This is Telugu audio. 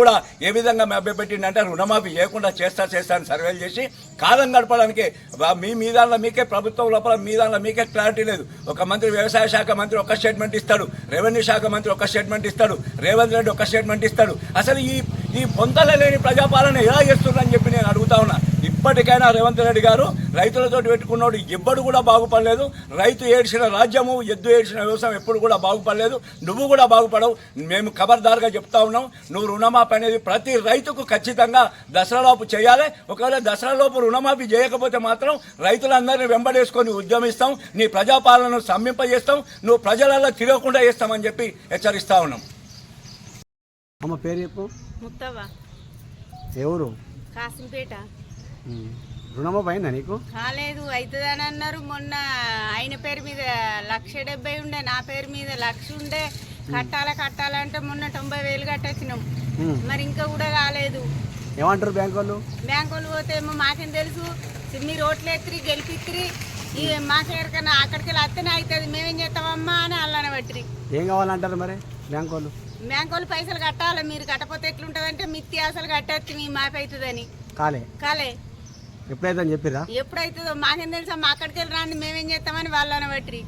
కూడా ఏ విధంగా మభ్యపెట్టిందంటే రుణమాఫీ చేయకుండా చేస్తాను సర్వేలు చేసి కాలం గడపడానికి మీ దానిలో మీకే ప్రభుత్వం లోపల మీ దానిలో మీకే క్లారిటీ లేదు. ఒక మంత్రి వ్యవసాయ శాఖ మంత్రి ఒక స్టేట్మెంట్ ఇస్తాడు, రెవెన్యూ శాఖ మంత్రి ఒక స్టేట్మెంట్ ఇస్తాడు, రేవంత్ రెడ్డి ఒక స్టేట్మెంట్ ఇస్తాడు. అసలు ఈ పొంతల లేని ప్రజాపాలన ఎలా చేస్తుందని చెప్పి నేను అడుగుతా ఉన్నా. ఇప్పటికైనా రేవంత్ రెడ్డి గారు రైతులతో పెట్టుకున్నాడు ఎవ్వడు కూడా బాగుపడలేదు. రైతు ఏడ్చిన రాజ్యము ఎద్దు ఏడ్చిన వ్యవసాయం ఎప్పుడు కూడా బాగుపడలేదు. నువ్వు కూడా బాగుపడవు. మేము ఖబర్దారుగా చెప్తా ఉన్నాం. నువ్వు రుణమాఫీ అనేది ప్రతి రైతుకు ఖచ్చితంగా దసరాలోపు చేయాలి. ఒకవేళ దసరాలోపు రుణమాఫీ చేయకపోతే మాత్రం రైతులందరినీ వెంబడేసుకొని ఉద్యమిస్తాం, నీ ప్రజాపాలనను సమ్మింపజేస్తాం, నువ్వు ప్రజలలో తిరగకుండా చేస్తామని చెప్పి హెచ్చరిస్తా ఉన్నాం. అమ్మ పేరు చెప్పు. ముత్తవ్వ. ఎవరు? కాసింపేట. రుణమాఫీ అయిందా నీకు? కాలేదు, అవుతుందని అన్నారు. మొన్న ఆయన పేరు మీద 1,70,000 ఉండే, నా పేరు మీద 1,00,000 ఉండే. కట్టాలంటే మొన్న 90,000 కట్టొచ్చినాం. మరి ఇంకా కూడా కాలేదు. ఏమంటారు బ్యాంక్ వాళ్ళు? బ్యాంక్ వాళ్ళు పోతే ఏమో మాకేం తెలుసు, మీరు ఓట్లు ఎత్తిరి గెలిపిత్తిరి, మాకెక్కడికన్నా అక్కడికి వెళ్ళి అత్తనే అవుతుంది, మేమేం చేస్తామమ్మా అని అల్లన బట్టి. ఏం కావాలంటారు మరి బ్యాంక్ వాళ్ళు? బ్యాంక్ వాళ్ళు పైసలు కట్టాలి, మీరు కట్టపోతే ఎట్లుంటుందంటే మిత్తి అసలు కట్టొచ్చు, మీ మాఫీ అవుతుందని. కాలే ఎప్పుడైతే చెప్పిరా? ఎప్పుడైతుందో మాకేం తెలుసా, మా అక్కడికి వెళ్ళి రాండి, మేమేం చేస్తామని వాళ్ళని బట్టి.